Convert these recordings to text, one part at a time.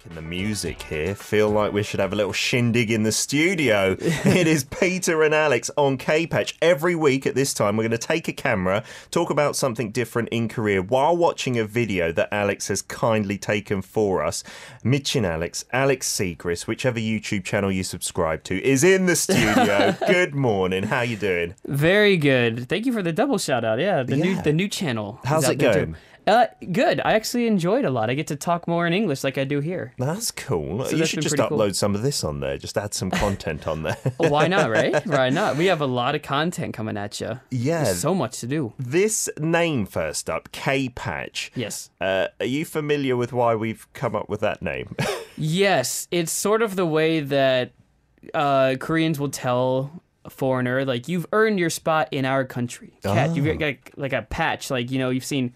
liking the music here. Feel like we should have a little shindig in the studio. It is Peter and Alex on K-Patch. Every week at this time, we're going to take a camera, talk about something different in Korea while watching a video that Alex has kindly taken for us. Michin Alex Segrist, whichever YouTube channel you subscribe to, is in the studio. Good morning. How you doing? Very good. Thank you for the double shout out. Yeah, the new channel. How's it going? Good. I actually enjoyed a lot. I get to talk more in English like I do here. That's cool. So you should just upload cool. some of this on there. Just add some content on there. Why not, right? Why not? We have a lot of content coming at you. Yeah. There's so much to do. This name first up, K-Patch. Yes. Are you familiar with why we've come up with that name? Yes. It's sort of the way that Koreans will tell a foreigner, like, you've earned your spot in our country. You've got like a patch, like, you know, you've seen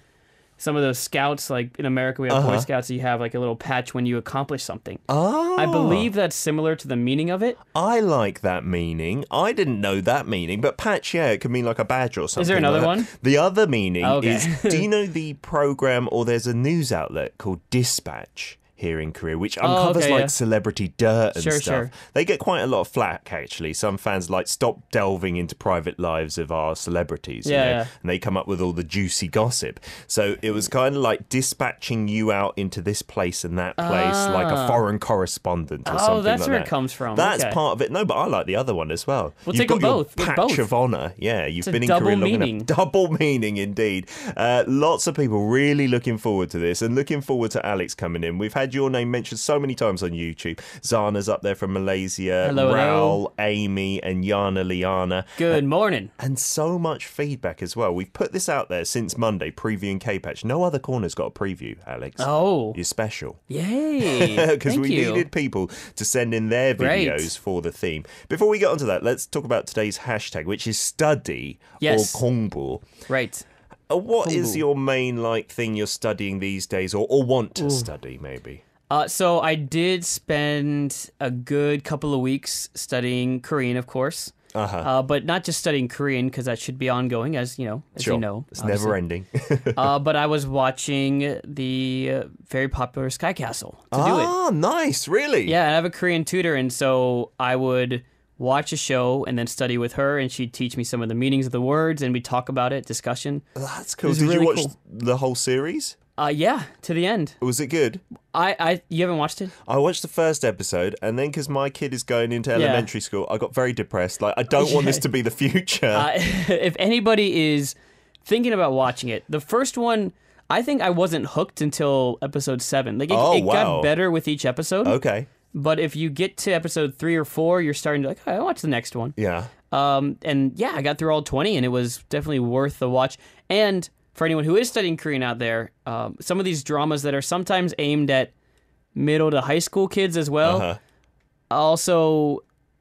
some of those scouts, like in America we have Boy Scouts, so you have like a little patch when you accomplish something. I believe that's similar to the meaning of it. I like that meaning. I didn't know that meaning, but patch, yeah, it could mean like a badge or something. Is there another like one? The other meaning is, do you know the program, or there's a news outlet called Dispatch here in Korea, which uncovers celebrity dirt and stuff. Sure. They get quite a lot of flack, actually. Some fans like, stop delving into private lives of our celebrities. Yeah. And they come up with all the juicy gossip. So it was kind of like dispatching you out into this place and that place, like a foreign correspondent or something like that. That's where it comes from. That's part of it. No, but I like the other one as well. We'll You've take got them your both. patch of honour. Yeah, you've been in Korea long enough. Double meaning, indeed. Lots of people really looking forward to this and looking forward to Alex coming in. We've had your name mentioned so many times on YouTube. Zana's up there from Malaysia. Hello. Raul, Amy, and Yana Liana. Good morning. And so much feedback as well. We've put this out there since Monday, previewing K-Patch. No other corner's got a preview, Alex. Oh. You're special. Yay. Because we needed people to send in their videos for the theme. Before we get onto that, let's talk about today's hashtag, which is study or 공부. Right. What is your main thing you're studying these days, or want to study, maybe? So I did spend a good couple of weeks studying Korean, of course. But not just studying Korean, because that should be ongoing, as you know. It's obviously never ending. But I was watching the very popular Sky Castle to do it. Oh, nice, really? Yeah, I have a Korean tutor, and so I would watch a show and then study with her, and she'd teach me some of the meanings of the words, and we'd talk about it, discussion. That's cool. Did you watch the whole series? Yeah, to the end. Was it good? You haven't watched it? I watched the first episode, and then because my kid is going into elementary school, I got very depressed. I don't want this to be the future. If anybody is thinking about watching it, the first one, I think I wasn't hooked until episode 7. Like it got better with each episode. Okay. But if you get to episode 3 or 4, you're starting to I'll watch the next one. Yeah. And yeah, I got through all 20, and it was definitely worth the watch. And for anyone who is studying Korean out there, some of these dramas that are sometimes aimed at middle to high school kids as well, also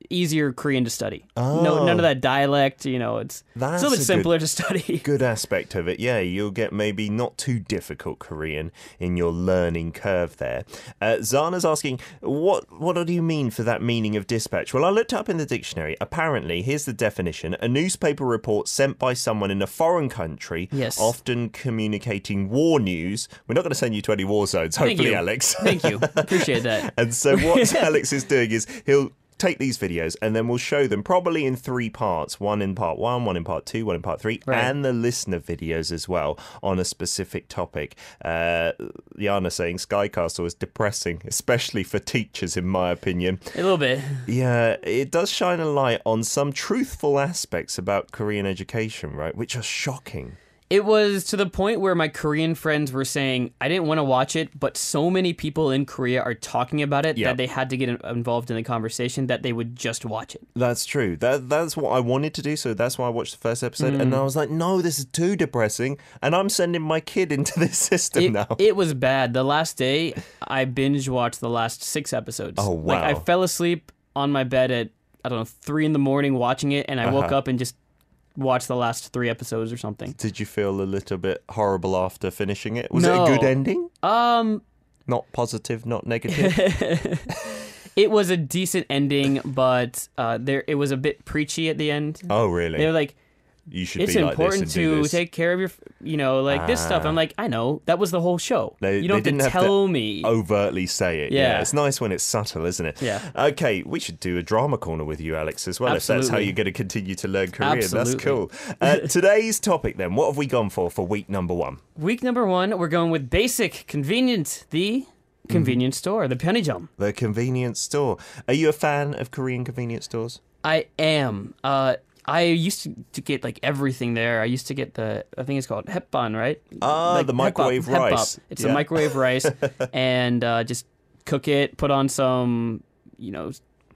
easier Korean to study. None of that dialect, it's a little bit simpler to study. Good aspect of it, yeah. You'll get maybe not too difficult Korean in your learning curve there. Zana's asking, what do you mean for that meaning of dispatch? Well, I looked up in the dictionary. Apparently, here's the definition: a newspaper report sent by someone in a foreign country, often communicating war news. We're not going to send you to any war zones, hopefully, Alex. Thank you. Appreciate that. And so what Alex is doing is he'll take these videos and then we'll show them probably in 3 parts, one in part 1, one in part 2, one in part 3, and the listener videos as well on a specific topic. Yana saying Sky Castle is depressing, especially for teachers, in my opinion. A little bit. Yeah, it does shine a light on some truthful aspects about Korean education, right, which are shocking. It was to the point where my Korean friends were saying, I didn't want to watch it, but so many people in Korea are talking about it that they had to get involved in the conversation that they would just watch it. That's true. That's what I wanted to do, so that's why I watched the first episode. And I was like, no, this is too depressing, and I'm sending my kid into this system now. It was bad. The last day, I binge-watched the last 6 episodes. Oh, wow. I fell asleep on my bed at, 3 in the morning watching it, and I woke up and just watch the last 3 episodes or something. Did you feel a little bit horrible after finishing it? Was it a good ending? Not positive, not negative? It was a decent ending, but it was a bit preachy at the end. Oh, really? They were like, You should it's be like this important and do to this. take care of your, like this stuff. I'm like, I know. That was the whole show. You don't didn't have to have tell to me. overtly say it. Yeah. It's nice when it's subtle, isn't it? Yeah. Okay, we should do a drama corner with you, Alex, as well, if that's how Absolutely. you're going to continue to learn Korean. Absolutely. That's cool. Today's topic, then, what have we gone for week number 1? Week number 1, we're going with basic, convenient, the convenience store, the 편의점. The convenience store. Are you a fan of Korean convenience stores? I am. I used to get like everything there. I used to get I think it's called 햇반, right? The microwave rice. It's a microwave rice, and just cook it, put on some,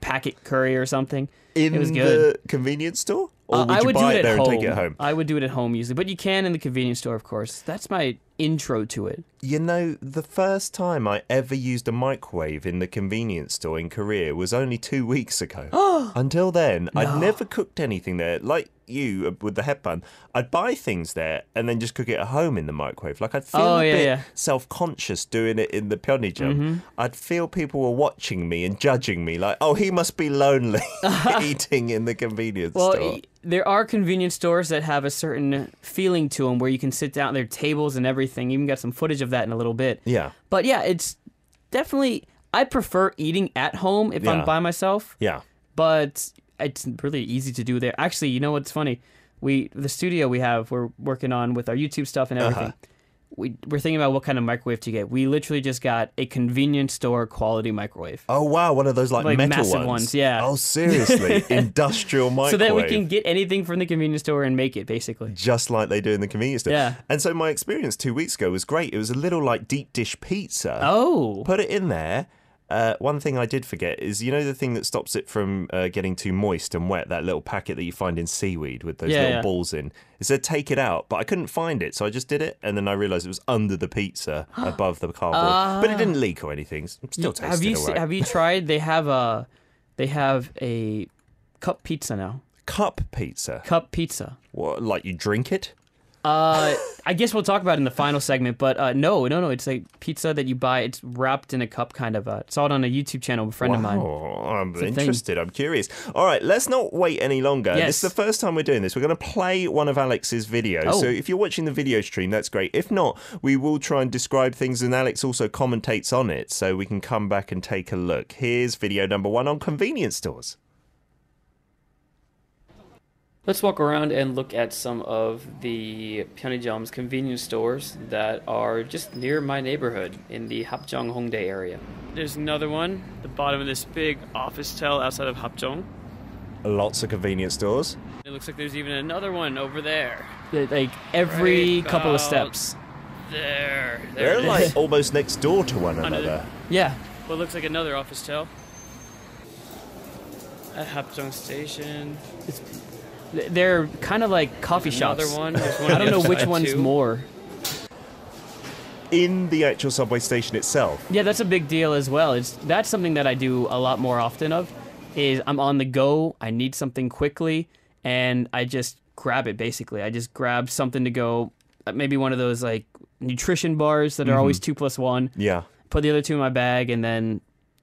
packet curry or something. In it was good. the convenience store? Or would I you would buy do it it there at home. and take it home? I would do it at home usually, but you can in the convenience store, of course. That's my intro to it. The first time I ever used a microwave in the convenience store in Korea was only 2 weeks ago. Until then, I'd never cooked anything there. Like you with the 햇반, I'd buy things there and then just cook it at home in the microwave. Like I'd feel a bit self-conscious doing it in the 편의점. I'd feel people were watching me and judging me like, oh, he must be lonely eating in the convenience store. There are convenience stores that have a certain feeling to them where you can sit down, there are tables and everything. Even got some footage of that in a little bit. Yeah. But yeah, it's definitely, I prefer eating at home if I'm by myself. Yeah. But it's really easy to do there. Actually, you know what's funny? The studio we're working on with our YouTube stuff and everything. We're thinking about what kind of microwave to get. We literally just got a convenience store quality microwave. Oh, wow. One of those like metal massive ones. Yeah. Oh, seriously? Industrial microwave. So that we can get anything from the convenience store and make it, basically. Just like they do in the convenience store. Yeah. And so my experience 2 weeks ago was great. It was a little like deep dish pizza. Oh. Put it in there. One thing I did forget is, the thing that stops it from getting too moist and wet, that little packet that you find in seaweed with those little balls in. It said take it out, but I couldn't find it, so I just did it, and then I realised it was under the pizza, above the cardboard. But it didn't leak or anything. It still tasted all right. Have you tried? They have a cup pizza now. Cup pizza? Cup pizza. What, like you drink it? I guess we'll talk about it in the final segment, but no. It's a pizza that you buy. It's wrapped in a cup, kind of. Saw it on a YouTube channel of a friend of mine. I'm interested. I'm curious. All right, let's not wait any longer. Yes. This is the first time we're doing this. We're going to play one of Alex's videos. So if you're watching the video stream, that's great. If not, we will try and describe things, and Alex also commentates on it, so we can come back and take a look. Here's video number 1 on convenience stores. Let's walk around and look at some of the 편의점's convenience stores that are just near my neighborhood in the Hapjeong Hongdae area. There's another one, the bottom of this big office tower outside of Hapjeong. Lots of convenience stores. It looks like there's even another one over there. Like every couple of steps. They're like almost next door to one another. Yeah. Well, it looks like another office tower. At Hapjeong Station. They're kind of like coffee shops. Another one. There's one I don't know which side, one's too. more. In the actual subway station itself. Yeah, that's a big deal as well. That's something that I do a lot more often of. Is I'm on the go, I need something quickly, and I just grab it. Basically, I just grab something to go. Maybe one of those like nutrition bars that are always 2+1. Yeah. Put the other 2 in my bag, and then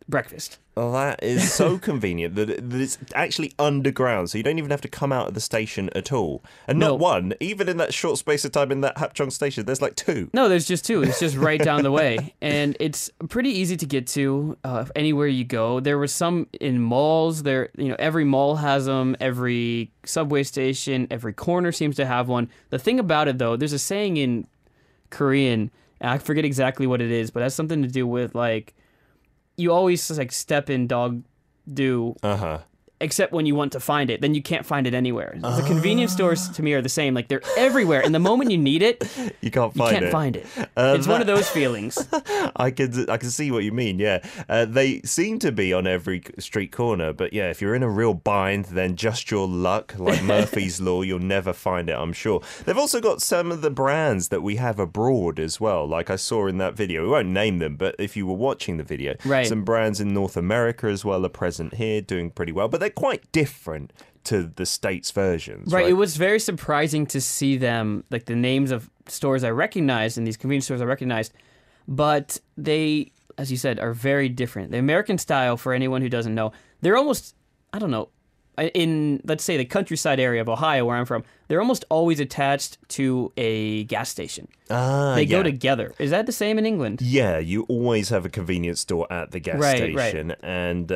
breakfast. Well, that is so convenient that it's actually underground, so you don't even have to come out of the station at all. And No. not one, even in that short space of time in that Hapjeong station, there's like 2. No, there's just 2. It's just right down the way. And it's pretty easy to get to anywhere you go. There was some in malls. Every mall has them. Every subway station, every corner seems to have one. The thing about it, though, there's a saying in Korean, and I forget exactly what it is, but it has something to do with, like, you always, like, step in dog do. Uh-huh. Except when you want to find it, then you can't find it anywhere. The convenience stores to me are the same. Like they're everywhere, and the moment you need it, You can't you find can't it. find it. It's one of those feelings. I can see what you mean, yeah. They seem to be on every street corner, but yeah, if you're in a real bind, then just your luck, like Murphy's Law, you'll never find it, I'm sure. They've also got some of the brands that we have abroad as well, like I saw in that video. We won't name them, but if you were watching the video, Right. some brands in North America as well are present here, doing pretty well, but they're quite different to the States versions, right? Right. It was very surprising to see them, like the names of stores I recognized and these convenience stores I recognized, but they, as you said, are very different. The American style, for anyone who doesn't know, they're almost, I don't know, in, let's say, the countryside area of Ohio, where I'm from, they're almost always attached to a gas station. They go together. Is that the same in England? Yeah, you always have a convenience store at the gas station. Right. And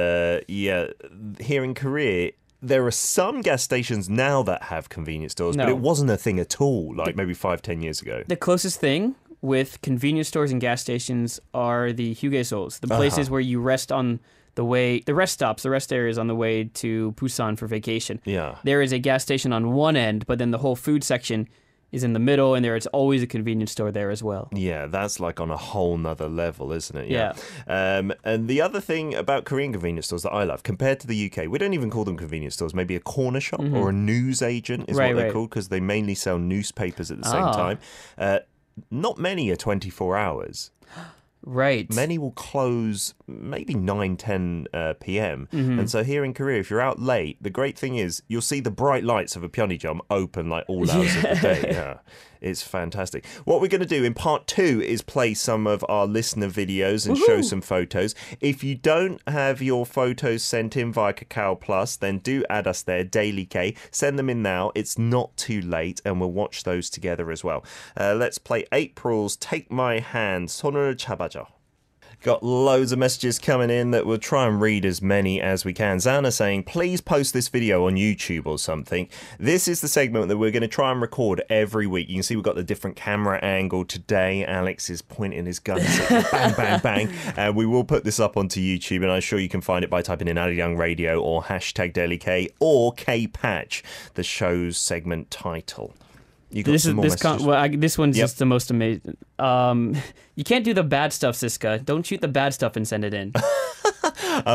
here in Korea, there are some gas stations now that have convenience stores, but it wasn't a thing at all, like maybe 5-10 years ago. The closest thing with convenience stores and gas stations are the 휴게소s, the places where you rest on the way, the rest stops, the rest areas on the way to Busan for vacation. Yeah. There is a gas station on one end, but then the whole food section is in the middle, and there is always a convenience store there as well. Yeah, that's like on a whole nother level, isn't it? Yeah. And the other thing about Korean convenience stores that I love, compared to the UK, we don't even call them convenience stores, maybe a corner shop or a news agent is what they're called, because they mainly sell newspapers at the same time. Not many are 24 hours. Right. Many will close maybe 9, 10 p.m. And so here in Korea, if you're out late, the great thing is you'll see the bright lights of a pyeongjam open like all hours of the day. Yeah. It's fantastic. What we're going to do in part 2 is play some of our listener videos and show some photos. If you don't have your photos sent in via Kakao Plus, then do add us there, Daily K. Send them in now. It's not too late, and we'll watch those together as well. Let's play April's Take My Hand, 손을 잡아줘. Got loads of messages coming in that we'll try and read as many as we can. Zana saying, please post this video on YouTube or something. This is the segment that we're going to try and record every week. You can see we've got the different camera angle today. Alex is pointing his gun, bang, bang, bang. And we will put this up onto YouTube, and I'm sure you can find it by typing in Arirang Radio or hashtag Daily K or K Patch, the show's segment title. This one's just the most amazing. You can't do the bad stuff, Siska. Don't shoot the bad stuff and send it in.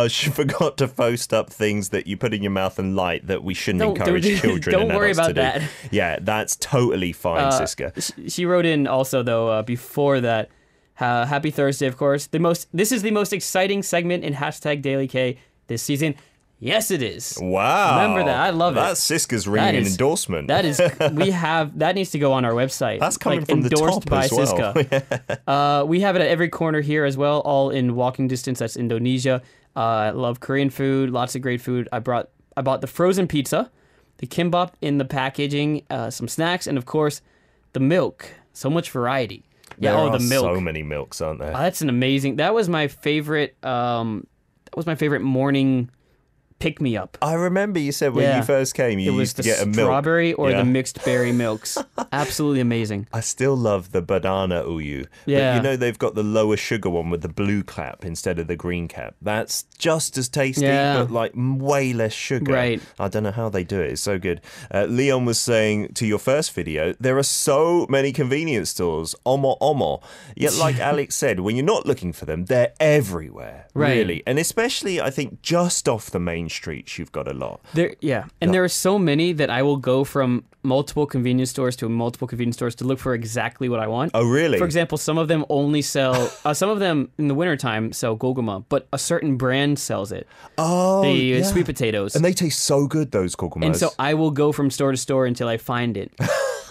She forgot to post up things that you put in your mouth and light that we shouldn't encourage children. Don't worry about that. Yeah, that's totally fine, Siska. She wrote in also though before that. Happy Thursday, of course. This is the most exciting segment in hashtag Daily K this season. Yes, it is. Wow. Remember that. I love it. That's Siska's ringing endorsement. That is, that needs to go on our website. That's coming from the top endorsed by as well. Siska. We have it at every corner here as well, all in walking distance. That's Indonesia. I love Korean food, lots of great food. I bought the frozen pizza, the kimbap in the packaging, some snacks, and of course, the milk. So much variety. There are the milk. So many milks, aren't there? That's an amazing. That was my favorite. Morning pick-me-up. I remember you said when you first came, you used to get a milk. It was the strawberry or the mixed berry milks. Absolutely amazing. I still love the banana uyu. Yeah. But you know they've got the lower sugar one with the blue cap instead of the green cap. That's just as tasty, but like way less sugar. Right. I don't know how they do it. It's so good. Leon was saying to your first video, there are so many convenience stores. Omo. Yet like Alex said, when you're not looking for them, they're everywhere. Right. Really. And especially, I think, just off the main streets, you've got a lot. There are so many that I will go from multiple convenience stores to multiple convenience stores to look for exactly what I want. Oh, really? For example, some of them only sell, some of them in the wintertime sell goguma, but a certain brand sells it. Oh, the sweet potatoes. And they taste so good, those gogumas. And so I will go from store to store until I find it.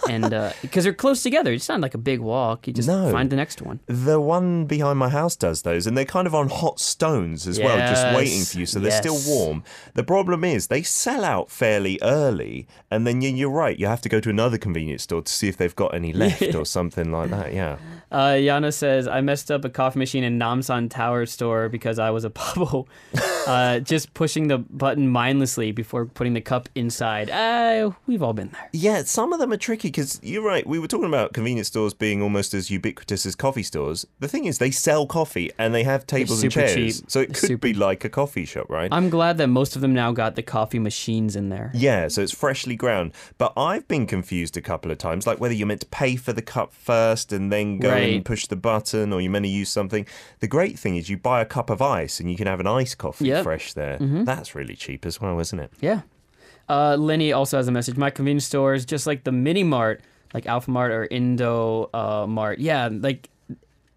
And because they're close together, it's not like a big walk. You just find the next one. The one behind my house does those, and they're kind of on hot stones as well, just waiting for you, so they're still warm. The problem is they sell out fairly early, and then you're right, you have to go to another convenience store to see if they've got any left or something like that, Yana says, I messed up a coffee machine in Namsan Tower store because I was a bubble. Just pushing the button mindlessly before putting the cup inside. We've all been there. Yeah, some of them are tricky because you're right. We were talking about convenience stores being almost as ubiquitous as coffee stores. The thing is, they sell coffee and they have tables and chairs. Cheap. So it could be like a coffee shop, right? I'm glad that most of them now got the coffee machines in there. Yeah, so it's freshly ground. But I've been confused a couple of times, like whether you're meant to pay for the cup first and then go and push the button, or you're meant to use something. The great thing is you buy a cup of ice and you can have an iced coffee fresh there. Mm-hmm. That's really cheap as well, isn't it? Yeah. Lenny also has a message. My convenience stores, just like the mini mart, like Alpha Mart or Indo Mart. Yeah, like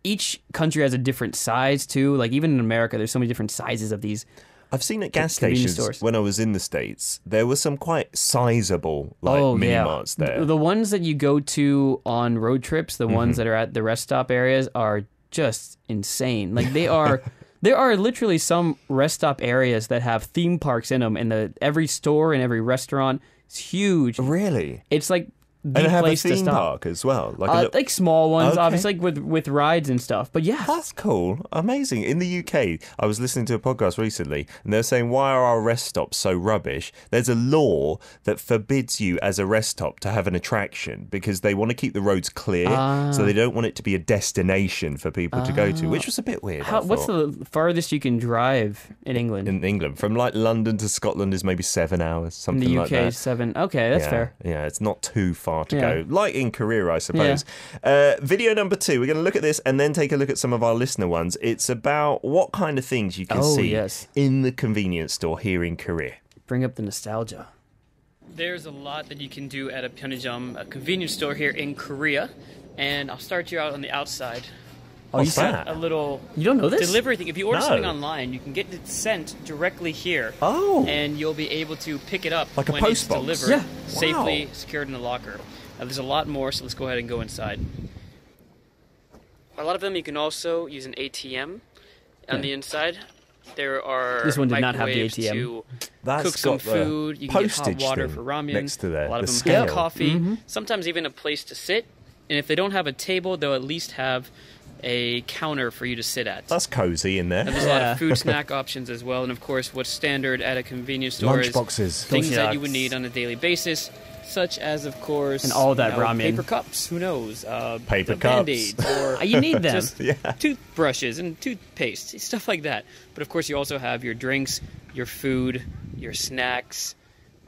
each country has a different size too. Like even in America, there's so many different sizes of these. I've seen at gas stations when I was in the States, there were some quite sizable mini marts there. The ones that you go to on road trips, the ones that are at the rest stop areas are just insane. Like they are There are literally some rest stop areas that have theme parks in them, and every store and every restaurant is huge. Really? It's like the And have a place to theme stop. park as well, like a Like small ones, Okay. obviously, like with rides and stuff. But yeah, That's cool. Amazing. In the UK, I was listening to a podcast recently and they're saying, why are our rest stops so rubbish? There's a law that forbids you as a rest stop to have an attraction because they want to keep the roads clear. So they don't want it to be a destination for people to go to, which was a bit weird. what's the farthest you can drive in England? In England, from like London to Scotland is maybe 7 hours, In something the like UK, that. 7. Okay, that's fair. Yeah, it's not too far to Yeah. go. Like in Korea, I suppose. Video number 2, we're going to look at this and then take a look at some of our listener ones. It's about what kind of things you can see in the convenience store here in Korea. Bring up the nostalgia. There's a lot that you can do at a Pyeongjam, a convenience store here in Korea. And I'll start you out on the outside. What's that? A little you don't know this? Delivery thing. If you order No. something online, you can get it sent directly here. Oh. And you'll be able to pick it up Like a when post it's box? delivered, Yeah. safely Wow. secured in a locker. There's a lot more, so let's go ahead and go inside. A lot of them you can also use an ATM on the inside. There are This one did not have the That's ATM. got Cook some the food. You can get hot postage water thing for ramen. next to there, A lot of the them scale. have coffee. Sometimes even a place to sit. And if they don't have a table, they'll at least have a counter for you to sit at. That's cozy in there. And there's a lot of food snack options as well. And of course, what's standard at a convenience store Lunch is boxes. things that Doshiaks. you would need on a daily basis, such as, of course, And all that ramen. paper cups. Who knows? Paper the cups. Band-Aids, or You need them. just toothbrushes and toothpaste, stuff like that. But of course, you also have your drinks, your food, your snacks.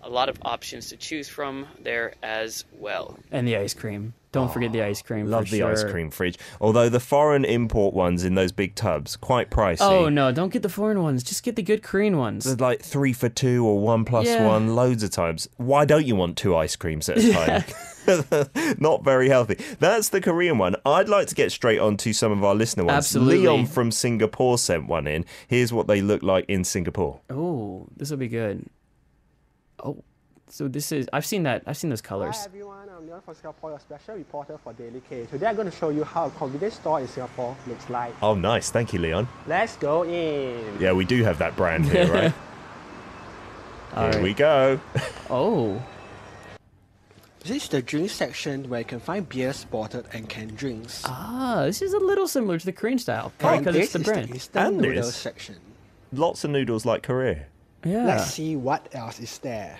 A lot of options to choose from there as well. And the ice cream. Don't forget the ice cream. Love for the sure. ice cream fridge. Although the foreign import ones in those big tubs, quite pricey. Oh no! Don't get the foreign ones. Just get the good Korean ones. They're like 3 for 2 or 1 plus Yeah. 1 loads of times. Why don't you want 2 ice creams at a time? Not very healthy. That's the Korean one. I'd like to get straight on to some of our listener ones. Absolutely. Leon from Singapore sent one in. Here's what they look like in Singapore. Oh, this will be good. Oh, so this is. I've seen that. I've seen those colors. Hi everyone, I'm Leon from Singapore, your special reporter for Daily K. Today I'm going to show you how a convenience store in Singapore looks like. Oh, nice. Thank you, Leon. Let's go in. Yeah, we do have that brand here, right? Here we go. Oh, This is the drink section where you can find beers, bottled and canned drinks. this is a little similar to the Korean style, probably And because it's this the is brand. the instant And noodles this. section. Lots of noodles like Korea. Yeah. Let's see what else is there.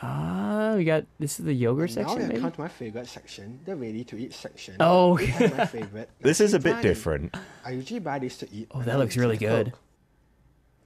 We got this is the yogurt Now section, we maybe. come to my favorite section, the ready-to-eat section. Oh, This is my favorite. This is a bit Tiny. different. I usually buy this to eat. Oh, when that I looks eat really some good. Coke.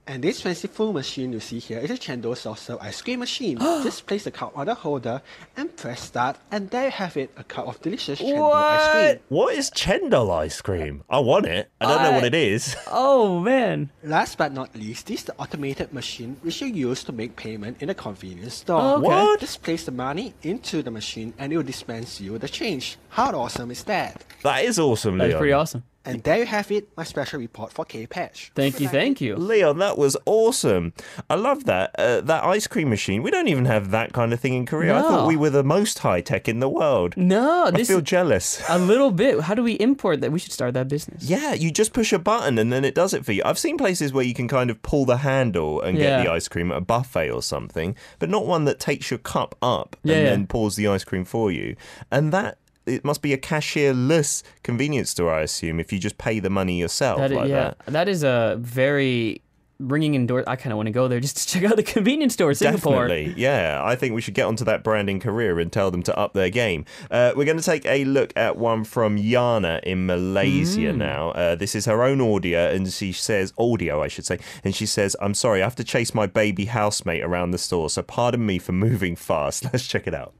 And this fancy full machine you see here is a Chendol soft-serve ice cream machine. Just place the cup on the holder and press start, and there you have it, a cup of delicious Chendol ice cream. What is Chendol ice cream? I want it. I don't know what it is. Oh man. Last but not least, this is the automated machine which you use to make payment in a convenience store. Oh, okay. What? Just place the money into the machine and it will dispense you the change. How awesome is that? That is awesome, Leon. That's pretty awesome. And there you have it, my special report for K-Patch. Thank you, thank you. Leon, that was awesome. I love that. That ice cream machine. We don't even have that kind of thing in Korea. I No. thought we were the most high tech in the world. No, I this feel is jealous. a little bit. How do we import that? We should start that business. Yeah, you just push a button and then it does it for you. I've seen places where you can kind of pull the handle and get Yeah. the ice cream at a buffet or something, but not one that takes your cup up Yeah, and yeah. then pours the ice cream for you. And that it must be a cashier-less convenience store, I assume, if you just pay the money yourself That is, like that. that is a very ringing indoor. I kind of want to go there just to check out the convenience store in Singapore. Definitely, yeah. I think we should get onto that brand in Korea and tell them to up their game. We're going to take a look at one from Yana in Malaysia now. This is her own audio, and she says, and she says, "I'm sorry, I have to chase my baby housemate around the store, so pardon me for moving fast." Let's check it out.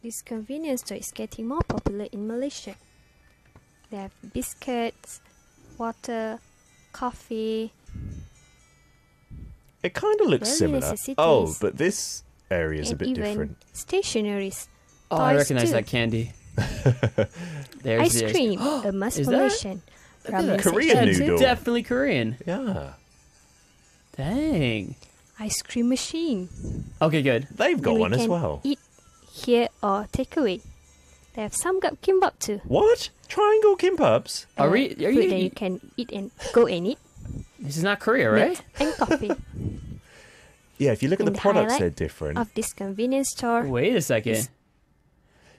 This convenience store is getting more popular in Malaysia. They have biscuits, water, coffee. It kind of looks Daily similar. necessities. Oh, but this area is a and bit even different. stationaries. Oh, I Toys recognize too. that candy. There's Ice the cream, a must Is for that- Malaysian. Ramen Korean section noodle. too. Definitely Korean. Yeah, Dang. Ice cream machine. Okay, good. they've got We one as can well. Eat here or take away. They have samgap kimbap too. What? Triangle kimbaps? Are Food that you can eat and go and eat. This is not Korea, right? Milk and coffee. Yeah, if you look at And the products, highlight they're different. Of this convenience store. Wait a second.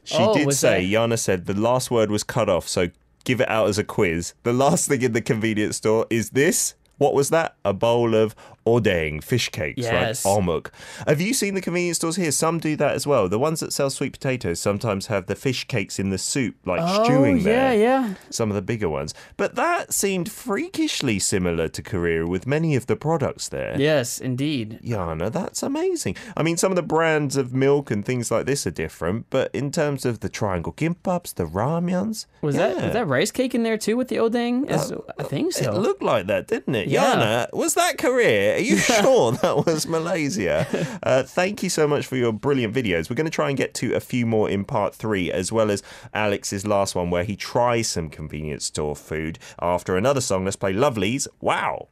She Oh, did was say, that- Yana said, the last word was cut off, so give it out as a quiz. The last thing in the convenience store is this. What was that? A bowl of odeng, fish cakes, Yes. right? Omuk. Have you seen the convenience stores here? Some do that as well. The ones that sell sweet potatoes sometimes have the fish cakes in the soup, like stewing there. yeah. Some of the bigger ones. But that seemed freakishly similar to Korea with many of the products there. Yes, indeed. Yana, that's amazing. I mean, some of the brands of milk and things like this are different, but in terms of the triangle kimbaps, the ramyuns, Was that rice cake in there too with the odeng? I think so. it looked like that, didn't it? Yeah. Yana, was that Korea? Are you sure that was Malaysia? Thank you so much for your brilliant videos. We're going to try and get to a few more in part 3, as well as Alex's last one where he tries some convenience store food. After another song, let's play Lovelies. Wow.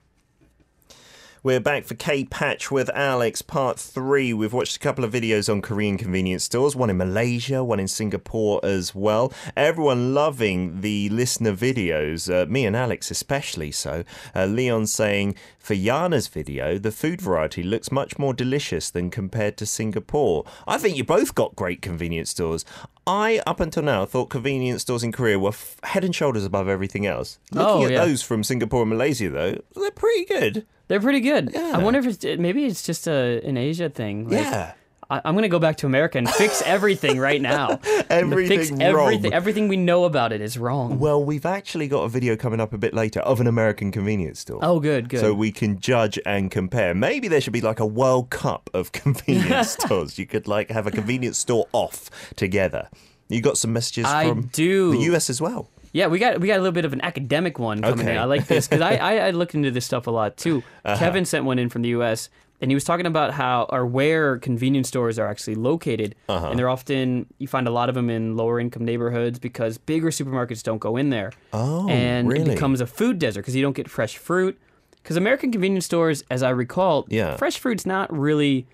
We're back for K-Patch with Alex, part 3. We've watched a couple of videos on Korean convenience stores, one in Malaysia, one in Singapore as well. Everyone loving the listener videos, me and Alex especially so. Leon saying, for Yana's video, the food variety looks much more delicious than compared to Singapore. I think you both got great convenience stores. I, up until now, thought convenience stores in Korea were head and shoulders above everything else. Looking at those from Singapore and Malaysia, though, they're pretty good. They're pretty good. Yeah. I wonder if maybe it's just an Asia thing. Like, Yeah. I'm going to go back to America and fix everything right now. Everything Fix wrong. Everything we know about it is wrong. Well, we've actually got a video coming up a bit later of an American convenience store. Oh, good. So we can judge and compare. Maybe there should be like a World Cup of convenience stores. You could like have a convenience store off together. You got some messages from do. the US as well. Yeah, we got a little bit of an academic one coming Okay. in. I like this because I looked into this stuff a lot too. Kevin sent one in from the U.S. and he was talking about where convenience stores are actually located, and they're often you find a lot of them in lower income neighborhoods because bigger supermarkets don't go in there. Oh, and really? it becomes a food desert because you don't get fresh fruit. Because American convenience stores, as I recall, fresh fruit's not really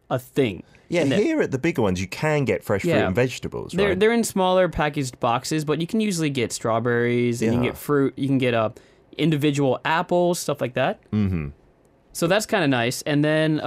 a thing. Yeah, here at the bigger ones, you can get fresh fruit and vegetables, right? They're in smaller packaged boxes, but you can usually get strawberries and you can get fruit. You can get individual apples, stuff like that. Mm-hmm. So that's kind of nice. And then,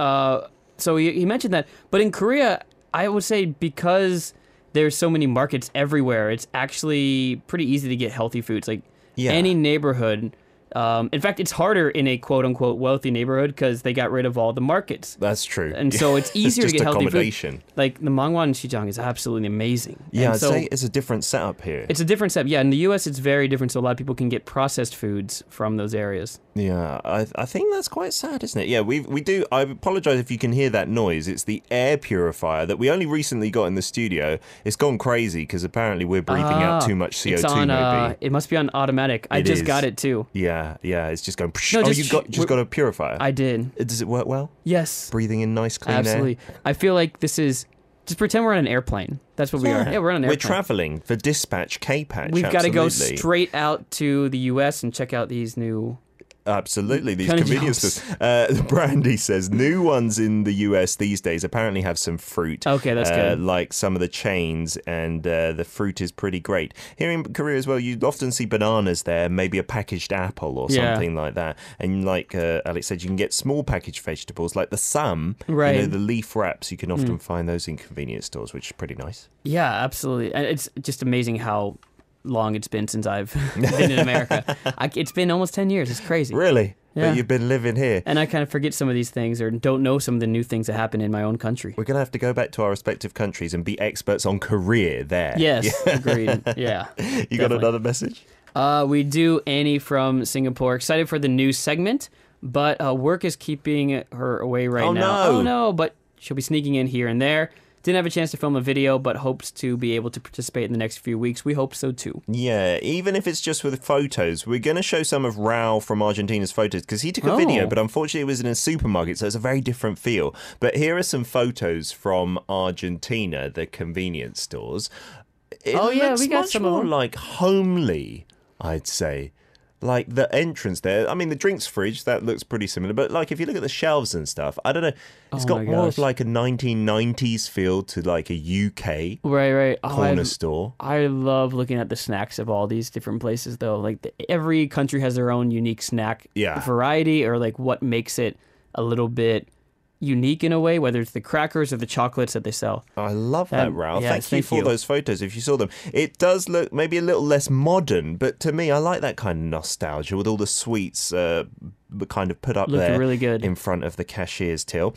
so he mentioned that. But in Korea, I would say because there's so many markets everywhere, it's actually pretty easy to get healthy foods. Like any neighborhood. In fact, it's harder in a quote-unquote wealthy neighborhood because they got rid of all the markets. That's true. And so it's easier to just get healthy accommodation. food. Like the Mangwon Shijang is absolutely amazing. Yeah, And I'd say it's a different setup here. it's a different setup. Yeah, in the U.S. it's very different, so a lot of people can get processed foods from those areas. Yeah, I think that's quite sad, isn't it? Yeah, we do. I apologise if you can hear that noise. It's the air purifier that we only recently got in the studio. It's gone crazy because apparently we're breathing out too much CO2. It's on, maybe it must be on automatic. I just is. got it too. Yeah, it's just going. No, oh, just you got a purifier. I did. Does it work well? Yes. Breathing in nice clean Absolutely. air. I feel like this is just pretend we're on an airplane. That's what we are. Yeah, we're on an airplane. We're travelling for Dispatch K-Patch. We've got to go absolutely. straight out to the U.S. and check out these new. Absolutely, these Kind of convenience jobs. stores. Brandy says new ones in the US these days apparently have some fruit. Okay, that's good. Like some of the chains, and the fruit is pretty great. Here in Korea as well, you often see bananas there, maybe a packaged apple or something like that. And like Alex said, you can get small packaged vegetables like the sam, Right. the leaf wraps. You can often find those in convenience stores, which is pretty nice. Yeah, absolutely. And it's just amazing how long it's been since I've been in America. It's been almost 10 years. It's crazy. Really? Yeah. But you've been living here. And I kind of forget some of these things or don't know some of the new things that happen in my own country. We're going to have to go back to our respective countries and be experts on Korea there. Yes, agreed. Yeah. You got definitely. another message? We do. Annie from Singapore. Excited for the new segment, but work is keeping her away right now. No. Oh, no. But she'll be sneaking in here and there. Didn't have a chance to film a video, but hopes to be able to participate in the next few weeks. We hope so, too. Yeah, even if it's just with photos. We're going to show some of Rao from Argentina's photos because he took a video, but unfortunately it was in a supermarket, so it's a very different feel. But here are some photos from Argentina, the convenience stores. It Oh, yeah, looks we got much some of more them. like homely, I'd say. like the entrance there. I mean, the drinks fridge, that looks pretty similar. But like if you look at the shelves and stuff, I don't know. It's got more of like a 1990s feel to like a UK corner store. I love looking at the snacks of all these different places, though. Like every country has their own unique snack variety, or like what makes it a little bit unique in a way, whether it's the crackers or the chocolates that they sell. I love that, Ralph. Yeah, thank you for those photos. If you saw them, it does look maybe a little less modern, but to me, I like that kind of nostalgia with all the sweets kind of put up there really good in front of the cashier's till.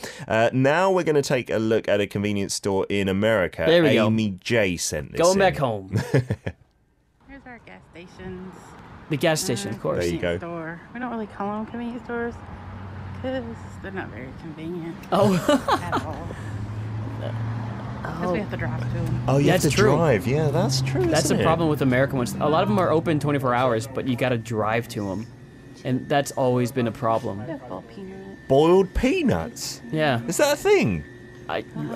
Now we're going to take a look at a convenience store in America. There we Amy J sent this Going back home. Here's our gas stations. The gas station, of course. There you go. Store. We don't really call them convenience stores because they're not very convenient Oh. at all. Because we have to drive to them. Oh, you have That's to true. drive. Yeah, that's true. That's isn't the it? problem with American ones. A lot of them are open 24 hours, but you got to drive to them. And that's always been a problem. We have ball peanuts. Boiled peanuts. Yeah. Is that a thing?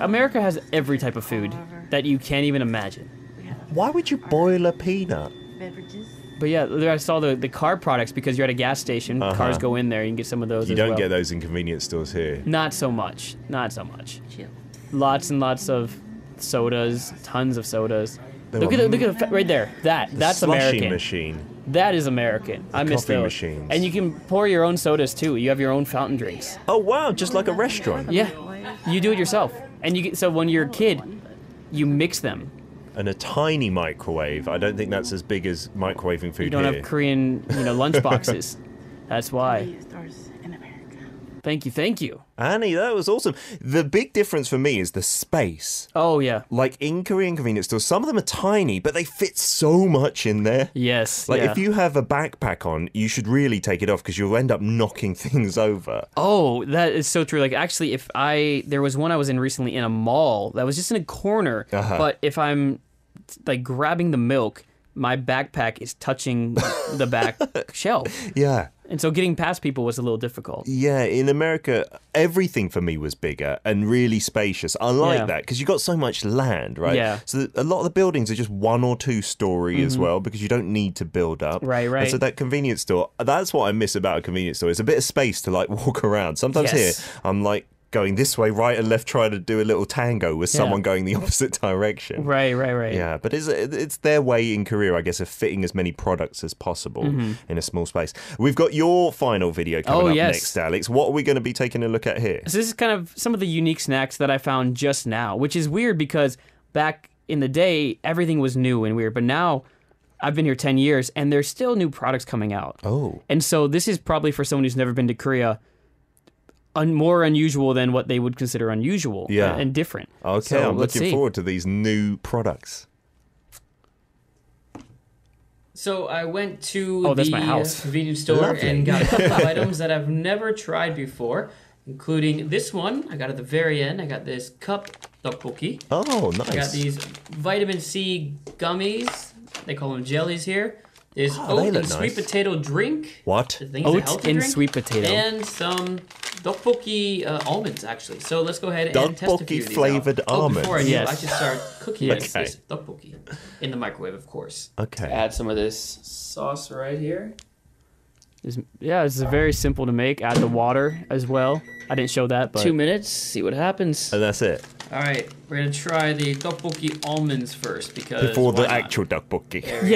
America has every type of food that you can't even imagine. We have Why would you boil a peanut? beverages. But yeah, there I saw the car products because you're at a gas station. Cars go in there. You can get some of those You as don't well. get those in convenience stores here. Not so much. Not so much. Chill. Lots and lots of sodas. Tons of sodas. There Look were at the right there. That's Slushy American. machine. That is American. I miss coffee those. machines. And you can pour your own sodas too. You have your own fountain drinks. Oh wow, just like a restaurant. Yeah, you do it yourself. And you get, so when you're a kid, you mix them. And a tiny microwave. I don't think that's as big as microwaving food You don't here. have Korean, lunch boxes. That's why. Convenience stores in America. Thank you. Annie, that was awesome. The big difference for me is the space. Oh yeah. Like in Korean convenience stores, some of them are tiny, but they fit so much in there. Yes. Like yeah. if you have a backpack on, you should really take it off because you'll end up knocking things over. Oh, that is so true. Like actually, there was one I was in recently in a mall that was just in a corner, but if I'm like grabbing the milk, my backpack is touching the back shelf. Yeah. And so getting past people was a little difficult. Yeah, in America, everything for me was bigger and really spacious. I like that because you got so much land, right? Yeah. So a lot of the buildings are just 1 or 2 story as well because you don't need to build up. Right. And so that convenience store, that's what I miss about a convenience store. It's a bit of space to like walk around. Sometimes here, I'm like going this way, right and left, trying to do a little tango with someone going the opposite direction. Right. Yeah, but it's their way in Korea, I guess, of fitting as many products as possible in a small space. We've got your final video coming up next, Alex. What are we going to be taking a look at here? So this is kind of some of the unique snacks that I found just now, which is weird because back in the day, everything was new and weird. But now I've been here 10 years and there's still new products coming out. Oh. And so this is probably for someone who's never been to Korea, more unusual than what they would consider unusual and different. Okay, so I'm looking forward to these new products. So I went to that's my house. Convenience store Lovely. and got a couple of items that I've never tried before, including this one. I got at the very end. I got this cup tteokbokki. Oh, nice. I got these vitamin C gummies. They call them jellies here. There's they oat look and sweet nice. potato drink. What? I think it's a Oat healthy and drink. sweet potato. And some tteokbokki almonds, actually. So let's go ahead and test a few of these Tteokbokki-flavored out. Oh, before I almonds. do, Yes. I should start cooking Okay. this tteokbokki in the microwave, of course. Okay. Add some of this sauce right here. This is very simple to make. Add the water as well. I didn't show that, but 2 minutes, see what happens. And that's it. All right, we're gonna try the tteokbokki almonds first because Before the why not? actual tteokbokki. There we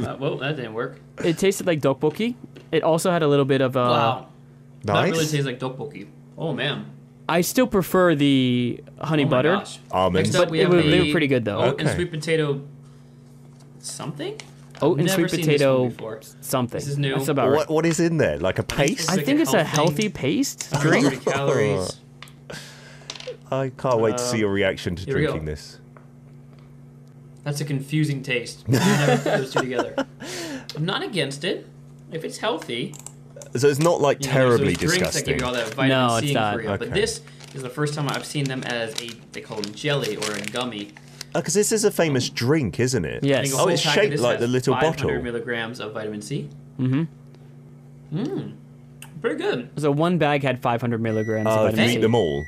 go. Well, that didn't work. it tasted like tteokbokki. It also had a little bit of Wow, that Nice. really tastes like tteokbokki. Oh man, I still prefer the honey oh my butter. gosh. Almonds. Next up, we have They were the pretty good though. oat and Okay. sweet potato something. Oat and Never sweet seen this one potato before. something. This is new. That's about right. What is in there? Like a paste? I like think a it's a health healthy thing. paste 130 drink. calories. I can't wait to see your reaction to here we go. drinking this. That's a confusing taste. You never put those two together. I'm not against it if it's healthy. So it's not like You know, there's terribly those drinks that disgusting. give you all that vitamin No, C it's in not. Korea, but Okay. this is the first time I've seen them as they call them jelly or a gummy. Because this is a famous drink, isn't it? Yes. I think a Oh, whole it's pack of shaped this like has the little 500 bottle. milligrams of vitamin C. Mm-hmm. Pretty good. So one bag had 500 milligrams of If you vitamin eat C. them all,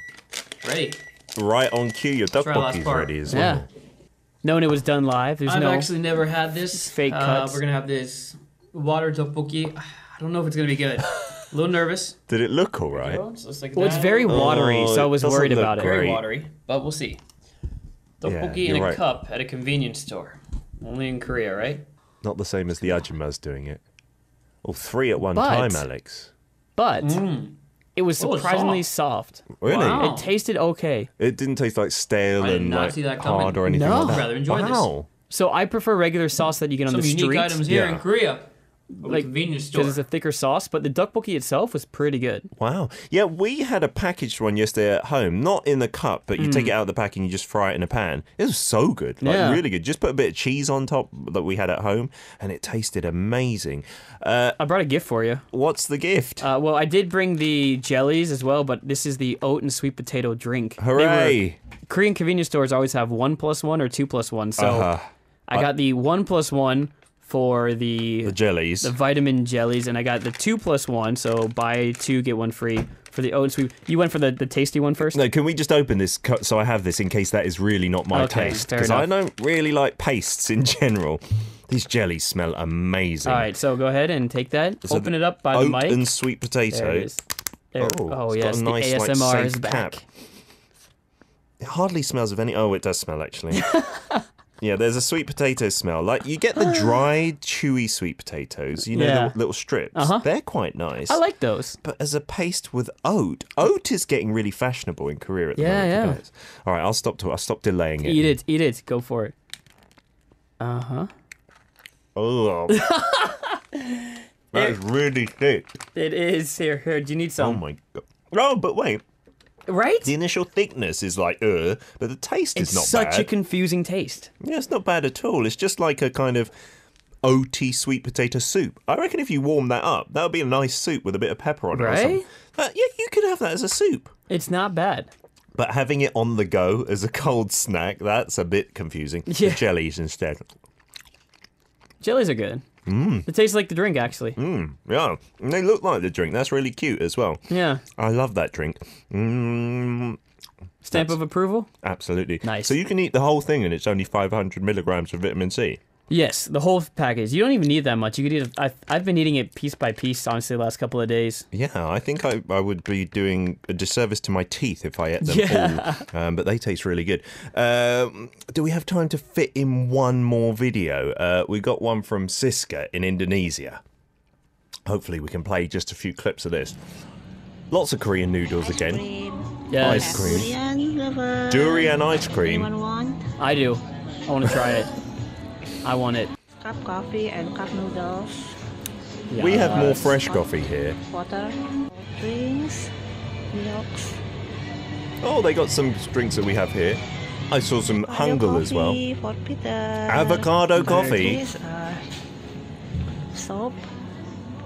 Ready. right on cue, your try last tteokbokki's part. ready as Yeah. well. No, and it was done live. There's I've no actually never had this. fake cuts. We're gonna have this water tteokbokki. I don't know if it's gonna be good. A little nervous. Did it look all right? It's just like Well, it's that. very watery, Oh, so I it was doesn't worried look about it. great. very watery, but we'll see. Tteokbokki in you're a right. cup at a convenience store. Only in Korea, right? Not the same as the Ajumas doing it. Oh, 3 at one But- time, Alex. But it was Oh, it's surprisingly soft. Really? Wow. It tasted okay. It didn't taste like stale I did and not like see that coming. hard or anything No. like that. Rather enjoy this. Wow. So I prefer regular sauce that you get on Some the unique street. items here Yeah. in Korea. Like convenience store. Because it's a thicker sauce, but the tteokbokki itself was pretty good. Wow. Yeah, we had a packaged one yesterday at home. Not in the cup, but you take it out of the pack and you just fry it in a pan. It was so good. Like, Yeah. really good. Just put a bit of cheese on top that we had at home, and it tasted amazing. I brought a gift for you. What's the gift? Well, I did bring the jellies as well, but this is the oat and sweet potato drink. They were- Hooray. Korean convenience stores always have 1+1 or 2+1. So Uh-huh. I got the 1+1 for the The jellies. vitamin jellies, and I got the 2+1. So buy 2 get 1 free for the oat and sweet. You went for the tasty one first. No, can we just open this so I have this in case that is really not my Okay, taste? fair Because I enough. don't really like pastes in general. These jellies smell amazing. All right, so go ahead and take that. So Open the it up by the Oat mic. and sweet potato. There it is. There. Oh, Oh, it's got yes, a the nice, like, ASMR is safe back. cap. It hardly smells of any. Oh, it does smell actually. Yeah, there's a sweet potato smell. Like you get the dried, chewy sweet potatoes. You know, Yeah. the little strips. Uh-huh. They're quite nice. I like those. But as a paste with oat is getting really fashionable in Korea at the Yeah, moment. yeah. Guys. All right, I'll stop delaying it. Eat it. Go for it. Uh-huh. Oh, that is really thick. It is. Here. Do you need Oh some? my god. No, but wait. Right? The initial thickness is like, but the taste It's is not such bad. a confusing taste. Yeah, it's not bad at all. It's just like a kind of oaty sweet potato soup. I reckon if you warm that up, that would be a nice soup with a bit of pepper on it or Right? something. Yeah, you could have that as a soup. It's not bad. But having it on the go as a cold snack, that's a bit confusing. Yeah. The jellies instead. Jellies are good. It tastes like the drink, actually. Yeah, and they look like the drink. That's really cute as well. Yeah. I love that drink. Stamp of approval? Absolutely. Nice. So you can eat the whole thing and it's only 500 milligrams of vitamin C. Yes, the whole package. You don't even need that much. You could eat it. I've been eating it piece by piece, honestly, the last couple of days. Yeah, I think I would be doing a disservice to my teeth if I ate them Yeah. all. But they taste really good. Do we have time to fit in one more video? We got one from Siska in Indonesia. Hopefully we can play just a few clips of this. Lots of Korean noodles again. Yes. Ice cream. Durian lover. Durian ice cream. Anyone want? I do. I want to try it. I want it. Cup coffee and cup noodles. We have more Yes. fresh coffee here. Water. Drinks. Milks. Oh, they got some drinks that we have here. I saw some Hangul as well. Coffee for Peter. Avocado coffee. This, soap.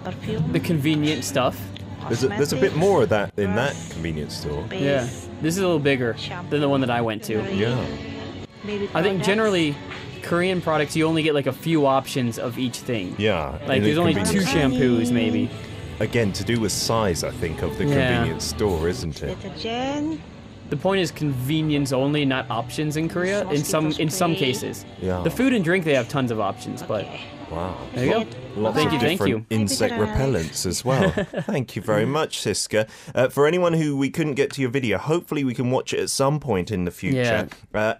Perfume. The convenient stuff. There's a bit more of that in that convenience store. Base, Yeah. This is a little bigger than the one that I went to. Yeah. baby I think products. generally, Korean products, you only get like a few options of each thing. Yeah. Like in there's the only 2 convenience- shampoos, maybe. Again, to do with size, I think, of the Yeah. convenience store, isn't it? Detergent. The point is convenience only, not options in Korea. In some Mosquito spray. cases. Yeah. The food and drink they have tons of options, but Wow. there you go. Lots Thank of you, thank different you. insect Maybe there are- repellents as well. Thank you very much, Siska. For anyone who we couldn't get to your video, hopefully we can watch it at some point in the future.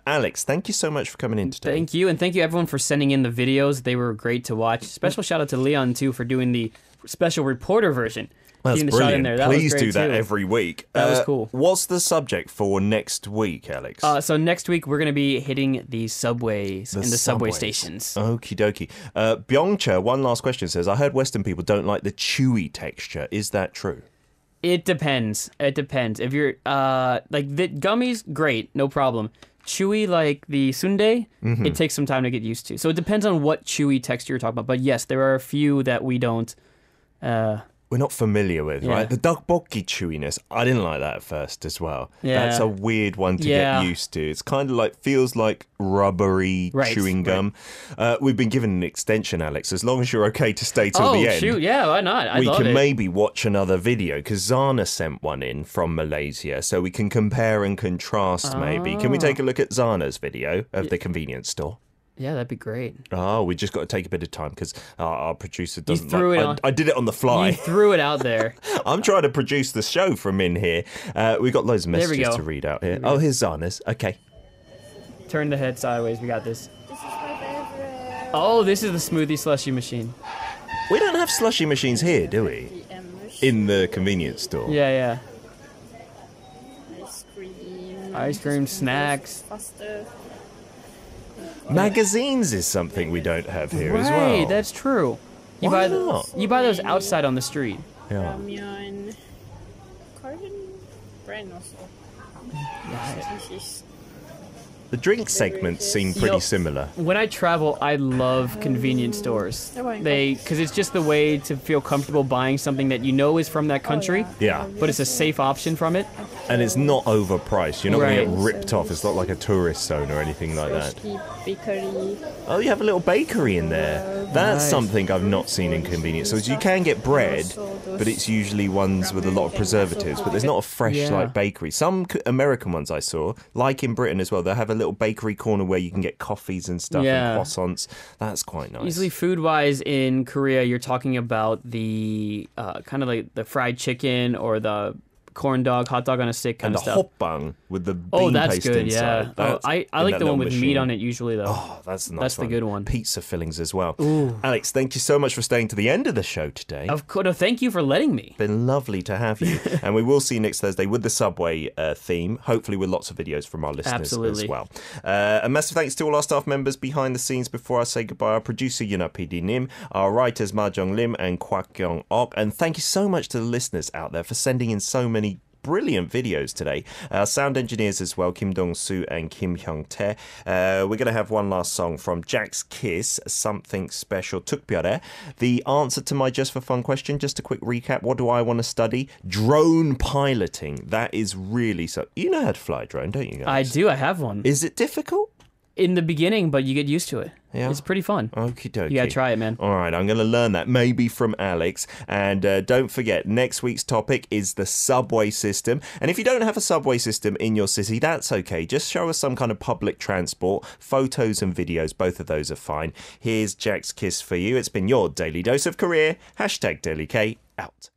Alex, thank you so much for coming in today. Thank you, and thank you everyone for sending in the videos. They were great to watch. Special shout out to Leon too for doing the special reporter version. That's Getting the shot in brilliant. there. That was Please great, do that too. every week. That was cool. What's the subject for next week, Alex? So next week we're gonna be hitting the subways and the subway subways. stations. Okie dokie. Byongcha, one last question, says, I heard Western people don't like the chewy texture. Is that true? It depends. It depends. If you're like the gummies, great, no problem. Chewy like the sundae, Mm-hmm. it takes some time to get used to. So it depends on what chewy texture you're talking about. But yes, there are a few that we don't. We're not familiar with, Yeah. right? The tteokbokki chewiness, I didn't like that at first as well. Yeah. That's a weird one to Yeah. get used to. It's kind of like, feels like rubbery Right, chewing gum. We've been given an extension, Alex. As long as you're okay to stay till Oh the end. shoot! Yeah, why not? I we love can it. maybe watch another video because Zana sent one in from Malaysia, so we can compare and contrast. Maybe can we take a look at Zana's video of the convenience store? Yeah, that'd be great. Oh, we just got to take a bit of time because our producer doesn't. threw it on. I did it on the fly. You threw it out there. I'm trying to produce the show from in here. We've got loads of There we messages go. to read out here. Oh, here's Zana's. Okay. Turn the head sideways. We got this. Oh, this is the smoothie slushy machine. We don't have slushy machines here, do we? In the convenience store. Yeah. Ice cream. Ice cream, snacks. Faster. Magazines is something we don't have here as well. Right, that's true. You Why buy not? you buy those outside on the street. Yeah. Ramyun. Korean brand also. This is The drink segments seem pretty Yo, similar. When I travel, I love convenience stores. Because it's just the way to feel comfortable buying something that you know is from that country, Yeah. but it's a safe option from it. And it's not overpriced. You're not going to Right. get ripped off. It's not like a tourist zone or anything like that. bakery. Oh, you have a little bakery in there. That's Nice. something I've not seen in convenience stores. You can get bread, but it's usually ones with a lot of preservatives. But there's not a fresh Yeah. like bakery. Some American ones I saw, like in Britain as well, they have a little bakery corner where you can get coffees and stuff Yeah. and croissants. That's quite nice. Usually, food-wise in Korea, you're talking about the kind of like the fried chicken or the corn dog, hot dog on a stick kind and of the stuff. hopbang with the bean Oh, that's paste good. inside. Yeah. Oh, That's I in like that the one little with meat machine. on it usually though. Oh, that's the nice That's the good one. Pizza fillings as well. Alex, thank you so much for staying to the end of the show today. Of course. No, thank you for letting me. Been lovely to have you. And we will see you next Thursday with the Subway theme, hopefully with lots of videos from our listeners as Absolutely. well. A massive thanks to all our staff members behind the scenes. Before I say goodbye, our producer Yuna PD Nim, our writers Ma Jong Lim and Kwak Kyung Ok. And thank you so much to the listeners out there for sending in so many brilliant videos today. Sound engineers as well, Kim Dong-soo and Kim Hyung-tae. We're going to have one last song from Jack's Kiss, Something Special, 특별해. The answer to my Just for Fun question, just a quick recap. What do I want to study? Drone piloting. That is really so. You know how to fly a drone, don't you guys? I do. I have one. Is it difficult? In the beginning, but you get used to it. Yeah. It's pretty fun. Okie dokie. You gotta try it, man. All right, I'm going to learn that maybe from Alex. And don't forget, next week's topic is the subway system. And if you don't have a subway system in your city, that's okay. Just show us some kind of public transport, photos and videos. Both of those are fine. Here's Jack's Kiss for you. It's been your Daily Dose of Career. #DailyK out.